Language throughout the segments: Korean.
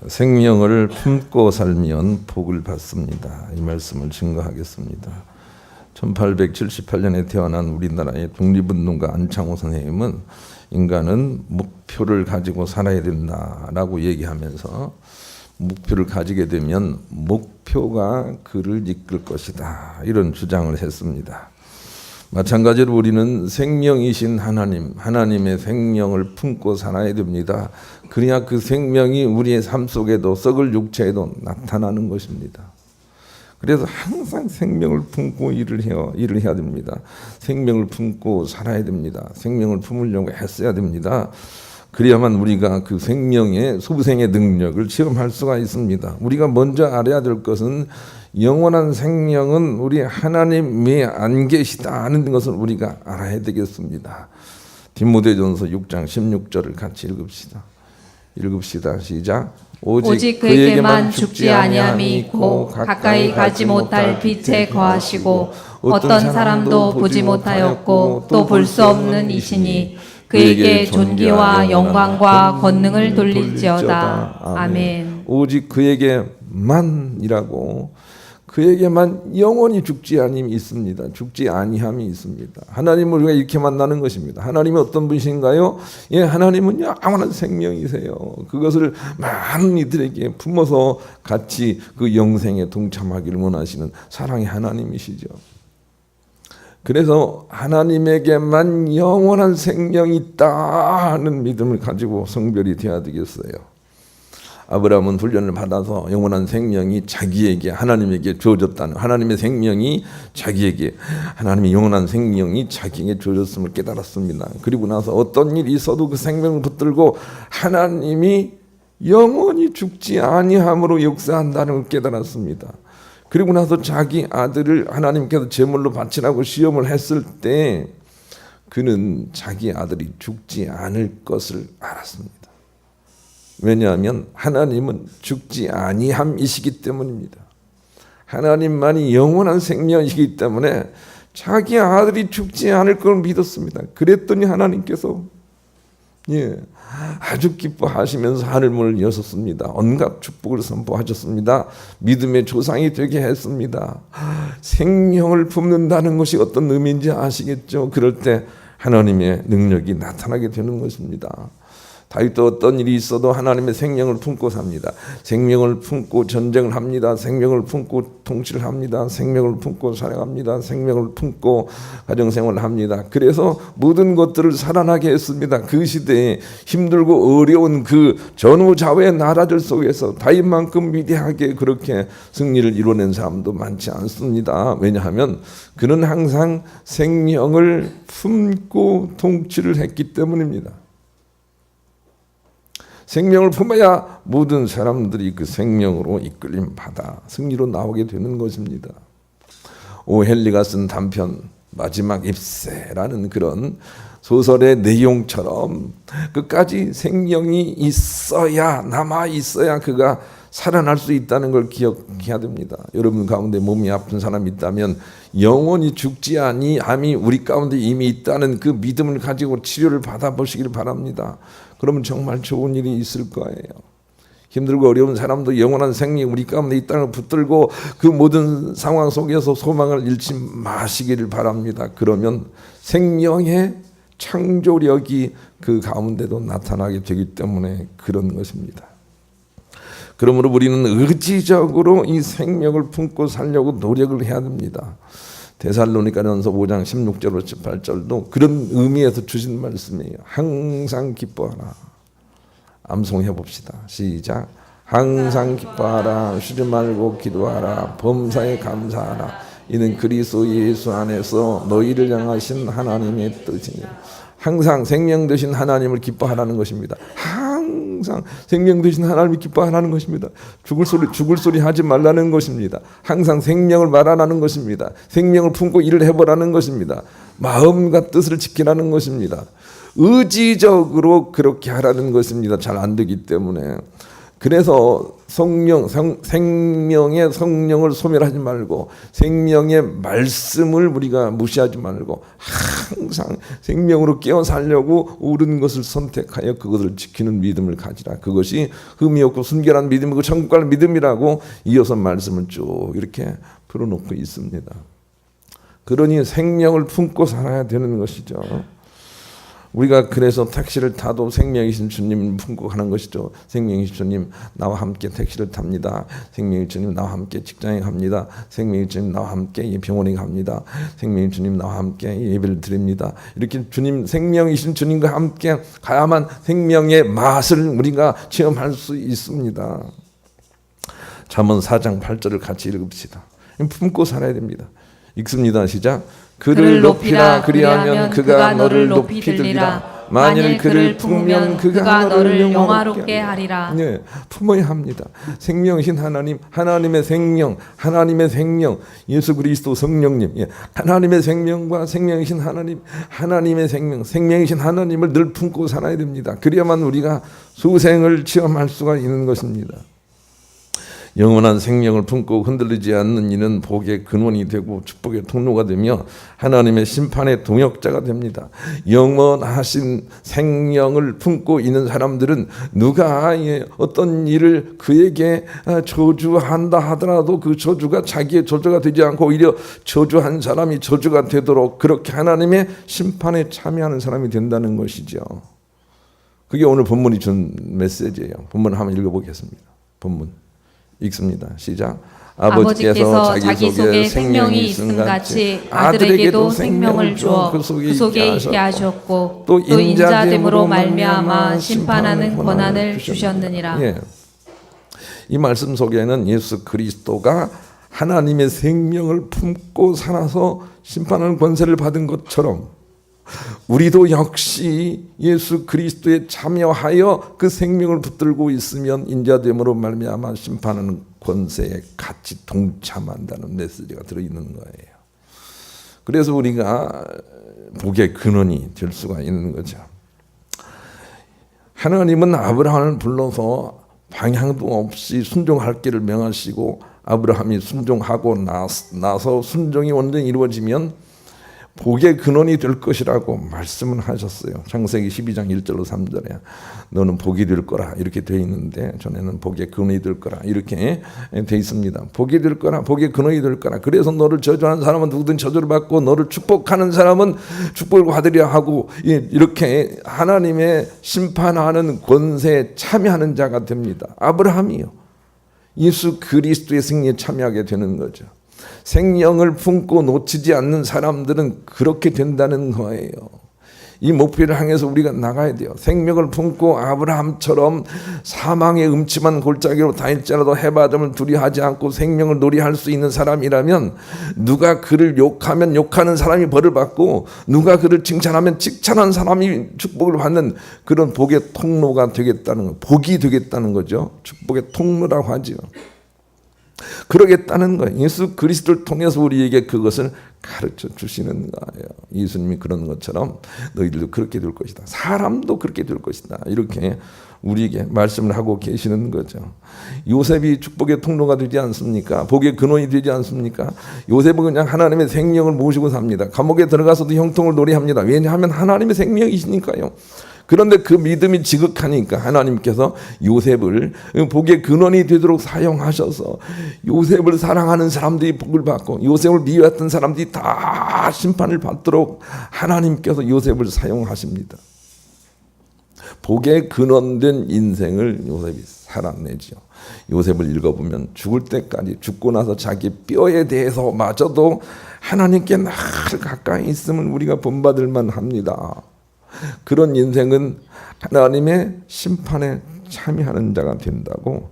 생명을 품고 살면 복을 받습니다. 이 말씀을 증거하겠습니다. 1878년에 태어난 우리나라의 독립운동가 안창호 선생님은 인간은 목표를 가지고 살아야 된다라고 얘기하면서 목표를 가지게 되면 목표가 그를 이끌 것이다, 이런 주장을 했습니다. 마찬가지로 우리는 생명이신 하나님의 생명을 품고 살아야 됩니다. 그래야 그 생명이 우리의 삶 속에도, 썩을 육체에도 나타나는 것입니다. 그래서 항상 생명을 품고 일을 해야 됩니다. 생명을 품고 살아야 됩니다. 생명을 품으려고 했어야 됩니다. 그래야만 우리가 그 생명의 소생의 능력을 체험할 수가 있습니다. 우리가 먼저 알아야 될 것은 영원한 생명은 우리 하나님이 안 계시다 하는 것을 우리가 알아야 되겠습니다. 디모데전서 6장 16절을 같이 읽읍시다. 시작. 오직 그에게만 죽지 아니함이 있고 가까이 가지 못할 빛에 거하시고 어떤 사람도 보지 못하였고 또 볼 수 없는 이시니 그에게 존귀와 영광과 권능을 돌릴지어다. 아멘. 오직 그에게만이라고, 그에게만 영원히 죽지 아니함이 있습니다. 죽지 아니함이 있습니다. 하나님을 우리가 이렇게 만나는 것입니다. 하나님이 어떤 분이신가요? 예, 하나님은 영원한 생명이세요. 그것을 많은 이들에게 품어서 같이 그 영생에 동참하기를 원하시는 사랑의 하나님이시죠. 그래서 하나님에게만 영원한 생명이 있다 하는 믿음을 가지고 성별이 되어야 되겠어요. 아브라함은 훈련을 받아서 영원한 생명이 자기에게, 하나님에게 주어졌다는, 하나님의 생명이 자기에게, 하나님의 영원한 생명이 자기에게 주어졌음을 깨달았습니다. 그리고 나서 어떤 일이 있어도 그 생명을 붙들고 하나님이 영원히 죽지 아니함으로 역사한다는 걸 깨달았습니다. 그리고 나서 자기 아들을 하나님께서 제물로 바치라고 시험을 했을 때 그는 자기 아들이 죽지 않을 것을 알았습니다. 왜냐하면 하나님은 죽지 아니함이시기 때문입니다. 하나님만이 영원한 생명이시기 때문에 자기 아들이 죽지 않을 걸 믿었습니다. 그랬더니 하나님께서 아주 기뻐하시면서 하늘문을 여셨습니다. 온갖 축복을 선포하셨습니다. 믿음의 조상이 되게 했습니다. 생명을 품는다는 것이 어떤 의미인지 아시겠죠? 그럴 때 하나님의 능력이 나타나게 되는 것입니다. 다윗도 어떤 일이 있어도 하나님의 생명을 품고 삽니다. 생명을 품고 전쟁을 합니다. 생명을 품고 통치를 합니다. 생명을 품고 사랑합니다. 생명을 품고 가정생활을 합니다. 그래서 모든 것들을 살아나게 했습니다. 그 시대에 힘들고 어려운 그 전후좌우의 나라들 속에서 다윗만큼 위대하게 그렇게 승리를 이뤄낸 사람도 많지 않습니다. 왜냐하면 그는 항상 생명을 품고 통치를 했기 때문입니다. 생명을 품어야 모든 사람들이 그 생명으로 이끌림 받아 승리로 나오게 되는 것입니다. 오헬리가 쓴 단편 마지막 입새라는 그런 소설의 내용처럼 끝까지 생명이 있어야, 남아 있어야 그가 살아날 수 있다는 걸 기억해야 됩니다. 여러분 가운데 몸이 아픈 사람이 있다면 영원히 죽지 아니함이 우리 가운데 이미 있다는 그 믿음을 가지고 치료를 받아보시길 바랍니다. 그러면 정말 좋은 일이 있을 거예요. 힘들고 어려운 사람도 영원한 생명이 우리 가운데 있다는 걸 붙들고 그 모든 상황 속에서 소망을 잃지 마시기를 바랍니다. 그러면 생명의 창조력이 그 가운데도 나타나게 되기 때문에 그런 것입니다. 그러므로 우리는 의지적으로 이 생명을 품고 살려고 노력을 해야 됩니다. 데살로니가전서 5장 16절로 18절도 그런 의미에서 주신 말씀이에요. 항상 기뻐하라. 암송해 봅시다. 시작. 항상 기뻐하라. 쉬지 말고 기도하라. 범사에 감사하라. 이는 그리스도 예수 안에서 너희를 향하신 하나님의 뜻이니. 항상 생명 되신 하나님을 기뻐하라는 것입니다. 항상 생명 되신 하나님을 기뻐하라는 것입니다. 죽을 소리 하지 말라는 것입니다. 항상 생명을 말하라는 것입니다. 생명을 품고 일을 해보라는 것입니다. 마음과 뜻을 지키라는 것입니다. 의지적으로 그렇게 하라는 것입니다. 잘 안 되기 때문에. 그래서 생명의 성령을 소멸하지 말고 생명의 말씀을 우리가 무시하지 말고 항상 생명으로 깨어 살려고 옳은 것을 선택하여 그것을 지키는 믿음을 가지라. 그것이 흠이 없고 순결한 믿음이고 천국 갈 믿음이라고 이어서 말씀을 쭉 이렇게 풀어놓고 있습니다. 그러니 생명을 품고 살아야 되는 것이죠. 우리가 그래서 택시를 타도 생명이신 주님 품고 가는 것이죠. 생명이신 주님 나와 함께 택시를 탑니다. 생명이신 주님 나와 함께 직장에 갑니다. 생명이신 주님 나와 함께 병원에 갑니다. 생명이신 주님 나와 함께 예배를 드립니다. 이렇게 주님 생명이신 주님과 함께 가야만 생명의 맛을 우리가 체험할 수 있습니다. 잠언 4장 8절을 같이 읽읍시다. 품고 살아야 됩니다. 읽습니다. 시작. 그를 높이라. 그리하면 그가 너를 높이 들리라. 만일 그를 품으면 그가 너를 영화롭게 하리라. 네, 품어야 합니다. 생명이신 하나님, 하나님의 생명, 하나님의 생명, 예수 그리스도 성령님, 하나님의 생명과 생명이신 하나님, 하나님의 생명, 생명이신 하나님을 늘 품고 살아야 됩니다. 그래야만 우리가 수생을 체험할 수가 있는 것입니다. 영원한 생명을 품고 흔들리지 않는 이는 복의 근원이 되고 축복의 통로가 되며 하나님의 심판의 동역자가 됩니다. 영원하신 생명을 품고 있는 사람들은 누가 어떤 일을 그에게 저주한다 하더라도 그 저주가 자기의 저주가 되지 않고 오히려 저주한 사람이 저주가 되도록 그렇게 하나님의 심판에 참여하는 사람이 된다는 것이죠. 그게 오늘 본문이 준 메시지예요. 본문 한번 읽어보겠습니다. 본문 읽습니다. 시작. 아버지께서 자기 속에 생명이 있음 같이 아들에게도 생명을 주어 그 속에 있게 하셨고 또 인자됨으로 말미암아 심판하는 권한을 주셨느니라. 예. 이 말씀 속에는 예수 그리스도가 하나님의 생명을 품고 살아서 심판하는 권세를 받은 것처럼 우리도 역시 예수 그리스도에 참여하여 그 생명을 붙들고 있으면 인자됨으로 말미암아 심판하는 권세에 같이 동참한다는 메시지가 들어있는 거예요. 그래서 우리가 복의 근원이 될 수가 있는 거죠. 하나님은 아브라함을 불러서 방향도 없이 순종할 길을 명하시고 아브라함이 순종하고 나서 순종이 완전히 이루어지면 복의 근원이 될 것이라고 말씀을 하셨어요. 창세기 12장 1절로 3절에 너는 복이 될 거라 이렇게 되어 있는데 전에는 복의 근원이 될 거라 이렇게 되어 있습니다. 복이 될 거라, 복의 근원이 될 거라. 그래서 너를 저주하는 사람은 누구든 저주를 받고 너를 축복하는 사람은 축복을 받으려 하고 이렇게 하나님의 심판하는 권세에 참여하는 자가 됩니다. 아브라함이요. 예수 그리스도의 승리에 참여하게 되는 거죠. 생명을 품고 놓치지 않는 사람들은 그렇게 된다는 거예요. 이 목표를 향해서 우리가 나가야 돼요. 생명을 품고 아브라함처럼 사망의 음침한 골짜기로 다닐지라도 해바람을 두려워하지 않고 생명을 놀이할 수 있는 사람이라면 누가 그를 욕하면 욕하는 사람이 벌을 받고 누가 그를 칭찬하면 칭찬한 사람이 축복을 받는 그런 복의 통로가 되겠다는 거, 복이 되겠다는 거죠. 축복의 통로라고 하죠. 그러겠다는 거예요. 예수 그리스도를 통해서 우리에게 그것을 가르쳐 주시는 거예요. 예수님이 그런 것처럼 너희들도 그렇게 될 것이다. 사람도 그렇게 될 것이다. 이렇게 우리에게 말씀을 하고 계시는 거죠. 요셉이 축복의 통로가 되지 않습니까? 복의 근원이 되지 않습니까? 요셉은 그냥 하나님의 생명을 모시고 삽니다. 감옥에 들어가서도 형통을 노래합니다. 왜냐하면 하나님의 생명이시니까요. 그런데 그 믿음이 지극하니까 하나님께서 요셉을 복의 근원이 되도록 사용하셔서 요셉을 사랑하는 사람들이 복을 받고 요셉을 미워했던 사람들이 다 심판을 받도록 하나님께서 요셉을 사용하십니다. 복의 근원된 인생을 요셉이 살아내죠. 요셉을 읽어보면 죽을 때까지 죽고 나서 자기 뼈에 대해서 마저도 하나님께 늘 가까이 있음을 우리가 본받을 만합니다. 그런 인생은 하나님의 심판에 참여하는 자가 된다고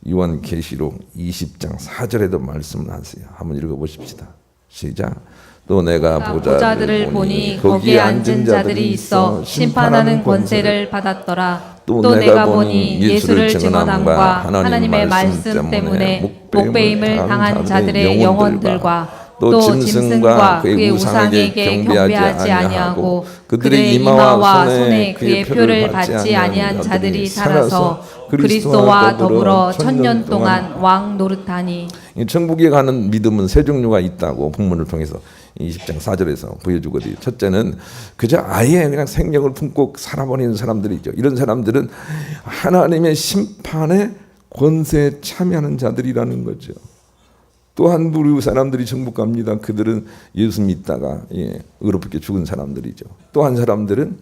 요한계시록 20장 4절에도 말씀을 하세요. 한번 읽어보십시다. 시작. 또 내가 보좌들을 보니 거기에 앉은 자들이 있어 심판하는 권세를 받았더라. 또 내가 보니 예수를 증언함과 하나님의 말씀 때문에 목배임을 당한 자들의 영혼들과 또 짐승과 그의 우상에게 경배하지 아니하고 그들의 이마와 손에 그의 표를 받지 아니한 자들이 살아서 그리스도와 더불어 1000년 동안 왕 노릇하니. 천국에 가는 믿음은 세 종류가 있다고 본문을 통해서 20장 4절에서 보여주거든요. 첫째는 그저 아예 그냥 생명을 품고 살아버리는 사람들이죠. 이런 사람들은 하나님의 심판에 권세에 참여하는 자들이라는 거죠. 또한 부류 사람들이 천국 갑니다. 그들은 예수 믿다가 의롭게 죽은 사람들이죠. 또 한 사람들은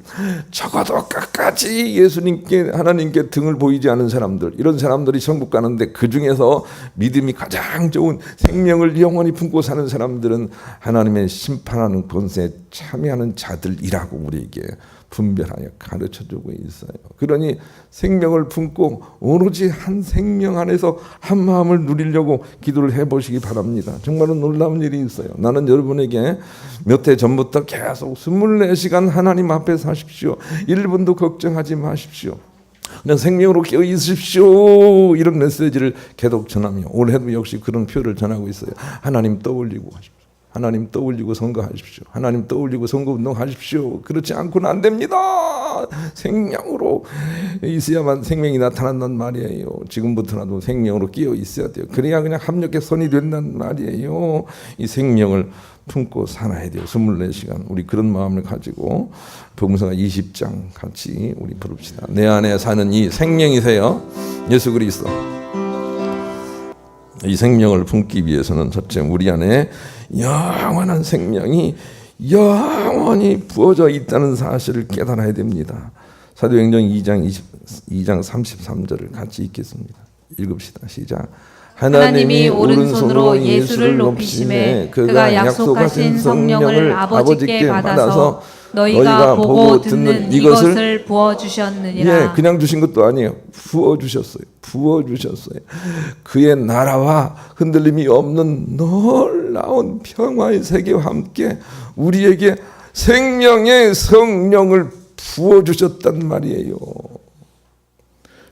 적어도 끝까지 예수님께 하나님께 등을 보이지 않은 사람들, 이런 사람들이 천국 가는데 그 중에서 믿음이 가장 좋은 생명을 영원히 품고 사는 사람들은 하나님의 심판하는 권세에 참여하는 자들이라고 우리에게 분별하여 가르쳐주고 있어요. 그러니 생명을 품고 오로지 한 생명 안에서 한 마음을 누리려고 기도를 해보시기 바랍니다. 정말로 놀라운 일이 있어요. 나는 여러분에게 몇 해 전부터 계속 24시간 하나님 앞에 사십시오. 1분도 걱정하지 마십시오. 그냥 생명으로 깨어 있으십시오. 이런 메시지를 계속 전하며 올해도 역시 그런 표를 전하고 있어요. 하나님 떠올리고 하십시오. 하나님 떠올리고 선거하십시오. 하나님 떠올리고 선거운동하십시오. 그렇지 않고는 안 됩니다. 생명으로 있어야만 생명이 나타난단 말이에요. 지금부터라도 생명으로 끼어 있어야 돼요. 그래야 그냥 합력의 선이 된단 말이에요. 이 생명을 품고 살아야 돼요. 24시간 우리 그런 마음을 가지고 복음서가 20장 같이 우리 부릅시다. 내 안에 사는 이 생명이세요. 예수 그리스도. 이 생명을 품기 위해서는 첫째 우리 안에 영원한 생명이 영원히 부어져 있다는 사실을 깨달아야 됩니다. 사도행전 2장 33절을 같이 읽겠습니다. 읽읍시다. 시작. 하나님이 오른손으로 예수를 높이심에 그가 약속하신 성령을 아버지께 받아서 너희가 보고 듣는 이것을 부어주셨느니라. 예, 그냥 주신 것도 아니에요. 부어주셨어요. 부어주셨어요. 그의 나라와 흔들림이 없는 놀라운 평화의 세계와 함께 우리에게 생명의 성령을 부어주셨단 말이에요.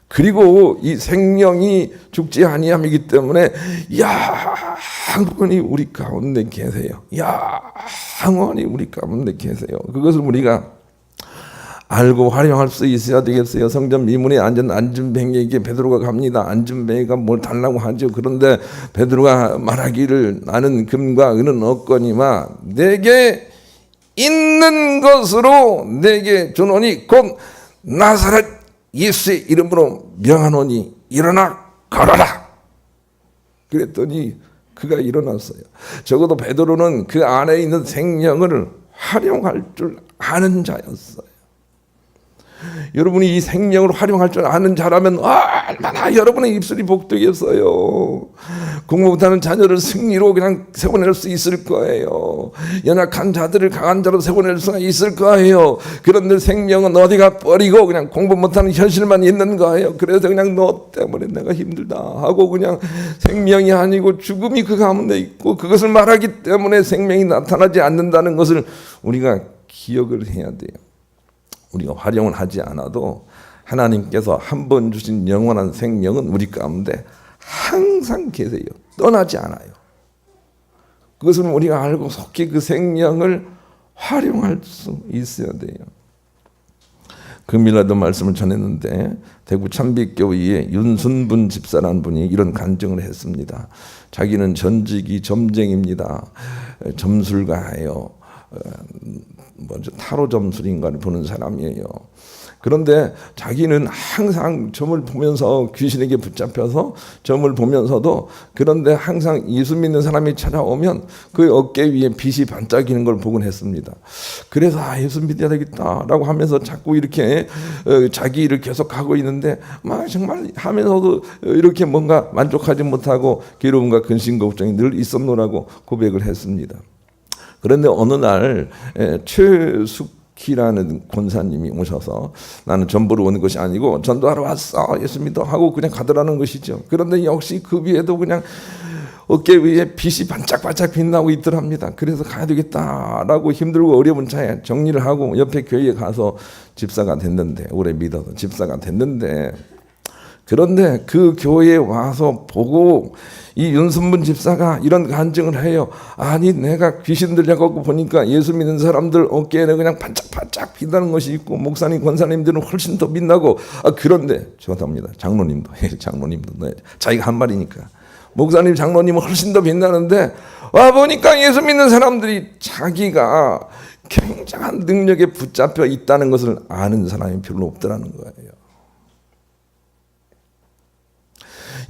그리고 이 생명이 죽지 아니함이기 때문에 영원히 우리 가운데 계세요. 영원히 우리 가운데 계세요. 그것을 우리가 알고 활용할 수 있어야 되겠어요. 성전 미문에 앉은 안준뱅이에게 베드로가 갑니다. 안준뱅이가 뭘 달라고 하죠. 그런데 베드로가 말하기를 나는 금과 은은 없거니와 내게 있는 것으로 내게 주노니 곧 나사렛 예수의 이름으로 명하노니 일어나 걸어라. 그랬더니 그가 일어났어요. 적어도 베드로는 그 안에 있는 생명을 활용할 줄 아는 자였어요. 여러분이 이 생명을 활용할 줄 아는 자라면 얼마나 여러분의 입술이 복되겠어요. 공부 못하는 자녀를 승리로 그냥 세워낼 수 있을 거예요. 연약한 자들을 강한 자로 세워낼 수가 있을 거예요. 그런데 생명은 어디가 버리고 그냥 공부 못하는 현실만 있는 거예요. 그래서 그냥 너 때문에 내가 힘들다 하고 그냥 생명이 아니고 죽음이 그 가운데 있고 그것을 말하기 때문에 생명이 나타나지 않는다는 것을 우리가 기억을 해야 돼요. 우리가 활용을 하지 않아도 하나님께서 한 번 주신 영원한 생명은 우리 가운데 항상 계세요. 떠나지 않아요. 그것은 우리가 알고 속히 그 생명을 활용할 수 있어야 돼요. 금일날도 말씀을 전했는데 대구 참빛교회의 윤순분 집사라는 분이 이런 간증을 했습니다. 자기는 전직이 점쟁입니다. 점술가예요. 먼저 타로 점술인가를 보는 사람이에요. 그런데 자기는 항상 점을 보면서 귀신에게 붙잡혀서 점을 보면서도 그런데 항상 예수 믿는 사람이 찾아오면 그 어깨 위에 빛이 반짝이는 걸 보곤 했습니다. 그래서 예수 믿어야 되겠다라고 하면서 자꾸 이렇게 자기 일을 계속 하고 있는데 막 정말 하면서도 이렇게 뭔가 만족하지 못하고 괴로움과 근심 걱정이 늘 있었노라고 고백을 했습니다. 그런데 어느 날 최숙희라는 권사님이 오셔서 나는 전보러 오는 것이 아니고 전도하러 왔어 예수 믿어 하고 그냥 가더라는 것이죠. 그런데 역시 그 위에도 그냥 어깨 위에 빛이 반짝반짝 빛나고 있더랍니다. 그래서 가야 되겠다라고 힘들고 어려운 차에 정리를 하고 옆에 교회에 가서 집사가 됐는데 오래 믿어서 집사가 됐는데 그런데 그 교회에 와서 보고 이 윤선문 집사가 이런 간증을 해요. 아니 내가 귀신 들려갖고 보니까 예수 믿는 사람들 어깨에는 그냥 반짝반짝 빛나는 것이 있고 목사님 권사님들은 훨씬 더 빛나고 그런데 죄송합니다. 장로님도 자기가 한 말이니까 목사님 장로님은 훨씬 더 빛나는데 와 보니까 예수 믿는 사람들이 자기가 굉장한 능력에 붙잡혀 있다는 것을 아는 사람이 별로 없더라는 거예요.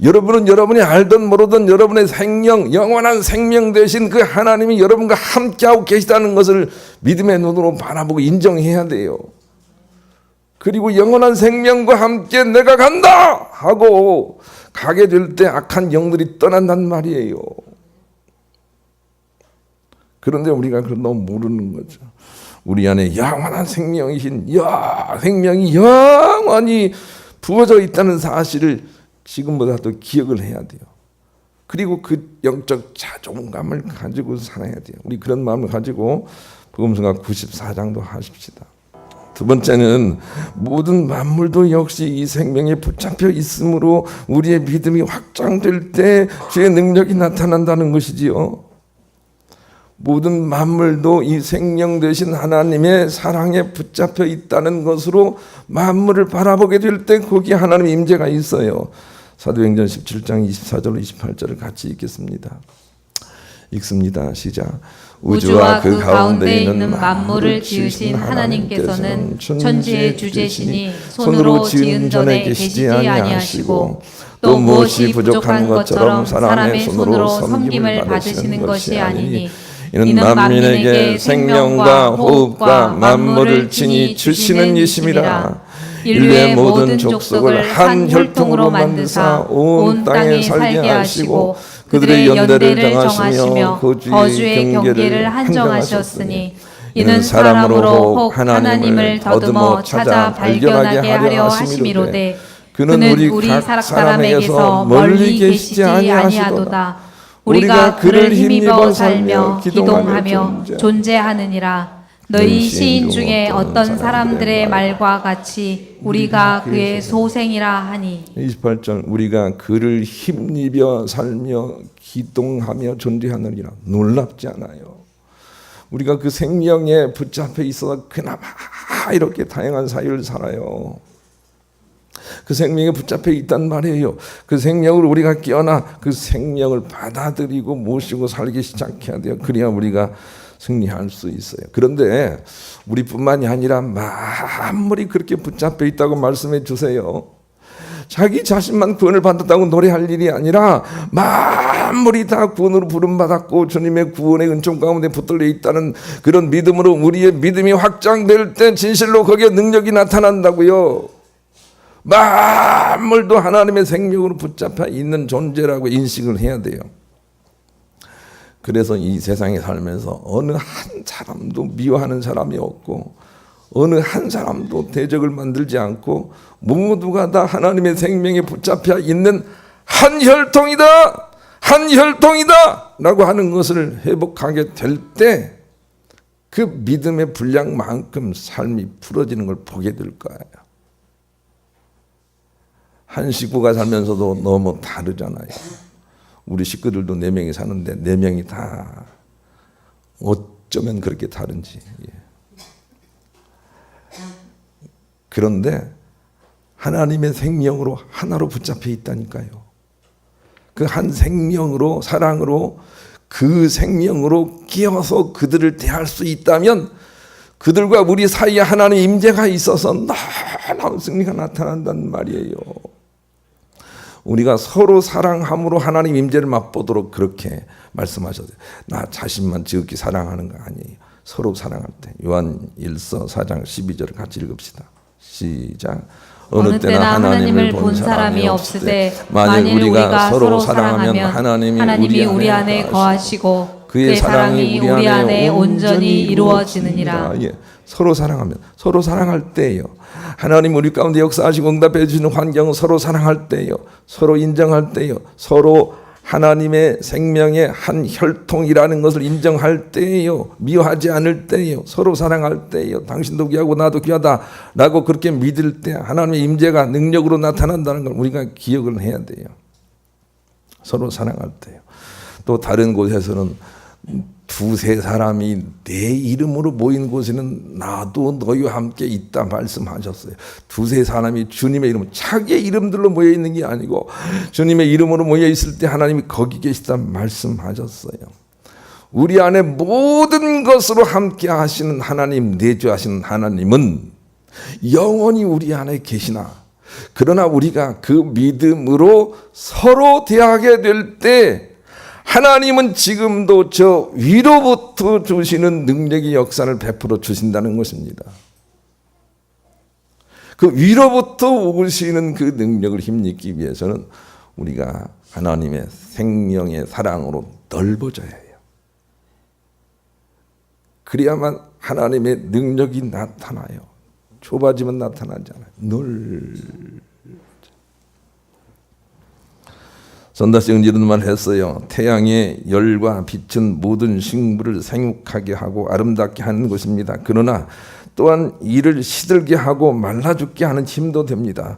여러분은 여러분이 알든 모르든 여러분의 생명, 영원한 생명 되신 그 하나님이 여러분과 함께하고 계시다는 것을 믿음의 눈으로 바라보고 인정해야 돼요. 그리고 영원한 생명과 함께 내가 간다 하고 가게 될 때 악한 영들이 떠난단 말이에요. 그런데 우리가 그걸 너무 모르는 거죠. 우리 안에 영원한 생명이신 생명이 영원히 부어져 있다는 사실을 지금보다 더 기억을 해야 돼요. 그리고 그 영적 자존감을 가지고 살아야 돼요. 우리 그런 마음을 가지고 복음서가 94장도 하십시다. 두 번째는 모든 만물도 역시 이 생명에 붙잡혀 있으므로 우리의 믿음이 확장될 때 주의 능력이 나타난다는 것이지요. 모든 만물도 이 생명 되신 하나님의 사랑에 붙잡혀 있다는 것으로 만물을 바라보게 될 때 거기에 하나님의 임재가 있어요. 사도행전 17장 24절 28절을 같이 읽겠습니다. 읽습니다. 시작. 우주와 그 가운데 있는 만물을 지으신 하나님께서는 천지의 주제시니 손으로 지은 전에 계시지 아니하시고 또 무엇이 부족한 것처럼 사람의 손으로 섬김을 받으시는 것이 아니니 이는 만민에게 생명과 호흡과 만물을 친히 주시는 이심이라. 인류의 모든 족속을 한 혈통으로 만드사 온 땅에 살게 하시고 그들의 연대를 정하시며 거주의 경계를 한정하셨으니 이는 사람으로 혹 하나님을 더듬어 찾아 발견하게 하려 하심이로되 그는 우리 각 사람에게서 멀리 계시지 아니하도다. 우리가 그를 힘입어 살며 기동하며 존재하느니라. 너희 시인 중에 어떤 사람들의 말과 같이 우리가 그의 소생이라 하니. 28절 우리가 그를 힘입어 살며 기동하며 존재하느니라. 놀랍지 않아요? 우리가 그 생명에 붙잡혀 있어서 그나마 이렇게 다양한 사유를 살아요. 그 생명에 붙잡혀 있단 말이에요. 그 생명을 우리가 깨어나 그 생명을 받아들이고 모시고 살기 시작해야 돼요. 그래야 우리가 승리할 수 있어요. 그런데 우리뿐만이 아니라 만물이 그렇게 붙잡혀 있다고 말씀해 주세요. 자기 자신만 구원을 받았다고 노래할 일이 아니라 만물이 다 구원으로 부름받았고 주님의 구원의 은총 가운데 붙들려 있다는 그런 믿음으로 우리의 믿음이 확장될 때 진실로 거기에 능력이 나타난다고요. 만물도 하나님의 생명으로 붙잡혀 있는 존재라고 인식을 해야 돼요. 그래서 이 세상에 살면서 어느 한 사람도 미워하는 사람이 없고 어느 한 사람도 대적을 만들지 않고 모두가 다 하나님의 생명에 붙잡혀 있는 한 혈통이다 라고 하는 것을 회복하게 될 때 그 믿음의 분량만큼 삶이 풀어지는 걸 보게 될 거예요. 한 식구가 살면서도 너무 다르잖아요. 우리 식구들도 4명이 사는데 4명이 다 어쩌면 그렇게 다른지. 그런데 하나님의 생명으로 하나로 붙잡혀 있다니까요. 그 한 생명으로 사랑으로 그 생명으로 끼어서 그들을 대할 수 있다면 그들과 우리 사이에 하나님의 임재가 있어서 놀라운 승리가 나타난단 말이에요. 우리가 서로 사랑함으로 하나님 임재를 맛보도록 그렇게 말씀하셨어요. 나 자신만 지극히 사랑하는 거 아니에요. 서로 사랑할 때. 요한 1서 4장 12절을 같이 읽읍시다. 시작. 어느 때나 하나님을 본 사람이 없으되 만일 우리가 서로 사랑하면 하나님이 우리 안에 거하시고 그의 사랑이 우리 안에 온전히 이루어지느니라. 예. 서로 사랑하면 서로 사랑할 때예요. 하나님 우리 가운데 역사하시고 응답해 주시는 환경은 서로 사랑할 때예요. 서로 인정할 때예요. 서로 하나님의 생명의 한 혈통이라는 것을 인정할 때예요. 미워하지 않을 때예요. 서로 사랑할 때예요. 당신도 귀하고 나도 귀하다라고 그렇게 믿을 때 하나님의 임재가 능력으로 나타난다는 걸 우리가 기억을 해야 돼요. 서로 사랑할 때요. 또 다른 곳에서는 두세 사람이 내 이름으로 모인 곳에는 나도 너희와 함께 있다 말씀하셨어요. 두세 사람이 주님의 이름, 자기의 이름들로 모여 있는 게 아니고 주님의 이름으로 모여 있을 때 하나님이 거기 계시다 말씀하셨어요. 우리 안에 모든 것으로 함께 하시는 하나님, 내주하시는 하나님은 영원히 우리 안에 계시나, 그러나 우리가 그 믿음으로 서로 대하게 될 때 하나님은 지금도 저 위로부터 주시는 능력의 역사를 베풀어 주신다는 것입니다. 그 위로부터 오시는 그 능력을 힘입기 위해서는 우리가 하나님의 생명의 사랑으로 넓어져야 해요. 그래야만 하나님의 능력이 나타나요. 좁아지면 나타나지 않아요. 선다스는 이런 말 했어요. 태양의 열과 빛은 모든 식물을 생육하게 하고 아름답게 하는 것입니다. 그러나 또한 이를 시들게 하고 말라 죽게 하는 힘도 됩니다.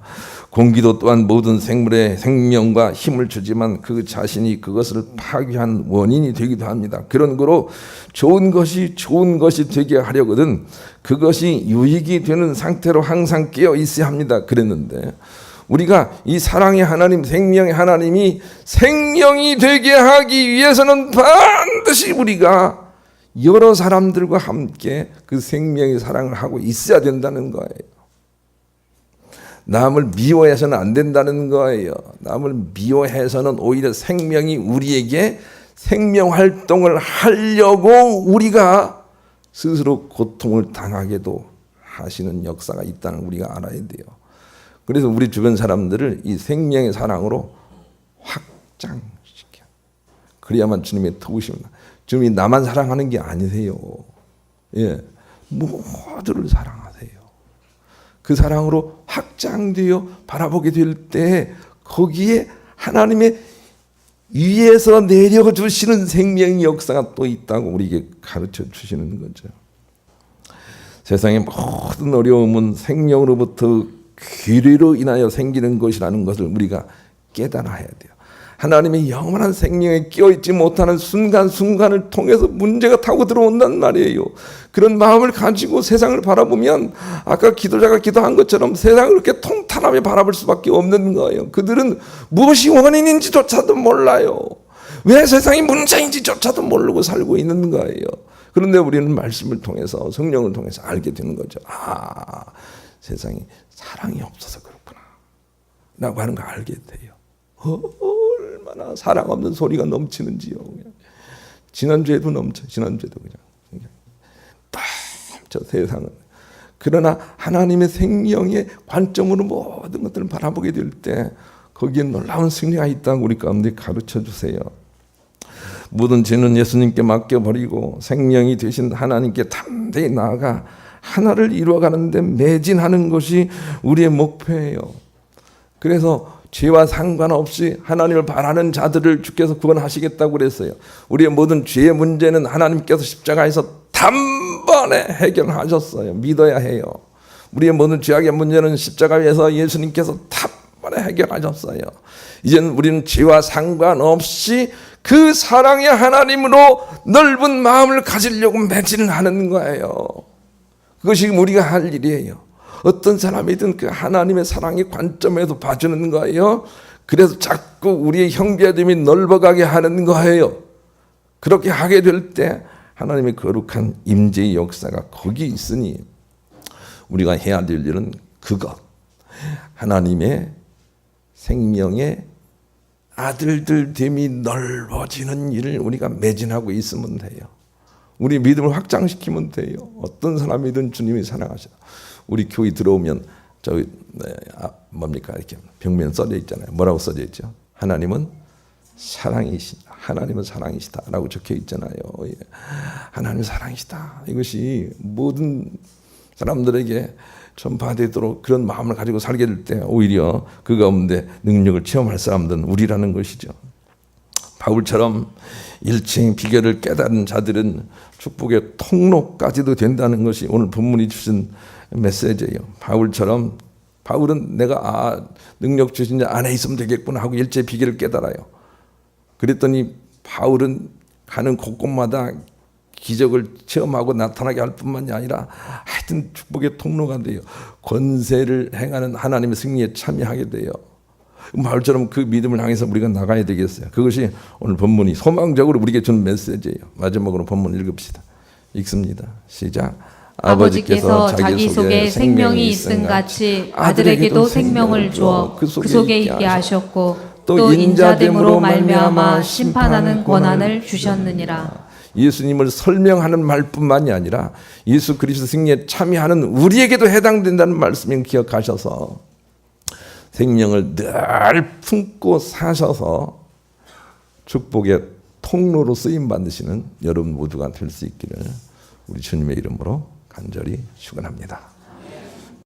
공기도 또한 모든 생물의 생명과 힘을 주지만 그 자신이 그것을 파괴한 원인이 되기도 합니다. 그런 거로 좋은 것이 되게 하려거든 그것이 유익이 되는 상태로 항상 깨어 있어야 합니다. 그랬는데 우리가 이 사랑의 하나님, 생명의 하나님이 생명이 되게 하기 위해서는 반드시 우리가 여러 사람들과 함께 그 생명의 사랑을 하고 있어야 된다는 거예요. 남을 미워해서는 안 된다는 거예요. 남을 미워해서는 오히려 생명이 우리에게 생명 활동을 하려고 우리가 스스로 고통을 당하게도 하시는 역사가 있다는 우리가 알아야 돼요. 그래서 우리 주변 사람들을 이 생명의 사랑으로 확장시켜. 그래야만 주님의 도우십니다. 주님이 나만 사랑하는 게 아니세요. 예, 모두를 사랑하세요. 그 사랑으로 확장되어 바라보게 될 때 거기에 하나님의 위에서 내려주시는 생명의 역사가 또 있다고 우리에게 가르쳐 주시는 거죠. 세상의 모든 어려움은 생명으로부터 괴뢰로 인하여 생기는 것이라는 것을 우리가 깨달아야 돼요. 하나님의 영원한 생명에 끼어있지 못하는 순간순간을 통해서 문제가 타고 들어온단 말이에요. 그런 마음을 가지고 세상을 바라보면 아까 기도자가 기도한 것처럼 세상을 그렇게 통탄하게 바라볼 수밖에 없는 거예요. 그들은 무엇이 원인인지조차도 몰라요. 왜 세상이 문제인지조차도 모르고 살고 있는 거예요. 그런데 우리는 말씀을 통해서 성령을 통해서 알게 되는 거죠. 아, 세상이 사랑이 없어서 그렇구나 라고 하는 거 알게 돼요. 얼마나 사랑 없는 소리가 넘치는지요. 그냥. 지난주에도 넘쳐. 지난주에도 그냥 저 세상은. 그러나 하나님의 생명의 관점으로 모든 것들을 바라보게 될 때 거기에 놀라운 승리가 있다고 우리 가운데 가르쳐 주세요. 모든 죄는 예수님께 맡겨버리고 생명이 되신 하나님께 담대히 나아가 하나를 이루어가는데 매진하는 것이 우리의 목표예요. 그래서 죄와 상관없이 하나님을 바라는 자들을 주께서 구원하시겠다고 그랬어요. 우리의 모든 죄의 문제는 하나님께서 십자가에서 단번에 해결하셨어요. 믿어야 해요. 우리의 모든 죄악의 문제는 십자가에서 예수님께서 단번에 해결하셨어요. 이제는 우리는 죄와 상관없이 그 사랑의 하나님으로 넓은 마음을 가지려고 매진을 하는 거예요. 그것이 우리가 할 일이에요. 어떤 사람이든 그 하나님의 사랑의 관점에서 봐주는 거예요. 그래서 자꾸 우리의 형제됨이 넓어가게 하는 거예요. 그렇게 하게 될 때 하나님의 거룩한 임재의 역사가 거기 있으니 우리가 해야 될 일은 그것, 하나님의 생명의 아들들 됨이 넓어지는 일을 우리가 매진하고 있으면 돼요. 우리 믿음을 확장시키면 돼요. 어떤 사람이든 주님이 사랑하셔. 우리 교회 들어오면 저기 뭡니까 이렇게 벽면 써져 있잖아요. 뭐라고 써져 있죠? 하나님은 사랑이시다. 하나님은 사랑이시다라고 적혀 있잖아요. 예. 하나님은 사랑이시다. 이것이 모든 사람들에게 전파되도록 그런 마음을 가지고 살게 될 때 오히려 그 가운데 능력을 체험할 사람들은 우리라는 것이죠. 바울처럼 일체의 비결을 깨달은 자들은 축복의 통로까지도 된다는 것이 오늘 본문이 주신 메시지예요. 바울은 내가 능력 주신 자 안에 있으면 되겠구나 하고 일체의 비결을 깨달아요. 그랬더니 바울은 가는 곳곳마다 기적을 체험하고 나타나게 할 뿐만이 아니라 하여튼 축복의 통로가 돼요. 권세를 행하는 하나님의 승리에 참여하게 돼요. 바울처럼 그 믿음을 향해서 우리가 나가야 되겠어요. 그것이 오늘 본문이 소망적으로 우리에게 주는 메시지예요. 마지막으로 본문 읽읍시다. 읽습니다. 시작. 아버지께서 자기 속에 생명이 있음 같이 아들에게도 생명을 주어 그 속에 있게 하셨고 또 인자됨으로 말미암아 심판하는 권한을 주셨느니라. 예수님을 설명하는 말뿐만이 아니라 예수 그리스도 승리에 참여하는 우리에게도 해당된다는 말씀을 기억하셔서 생명을 늘 품고 사셔서 축복의 통로로 쓰임 받으시는 여러분 모두가 될 수 있기를 우리 주님의 이름으로 간절히 축원합니다.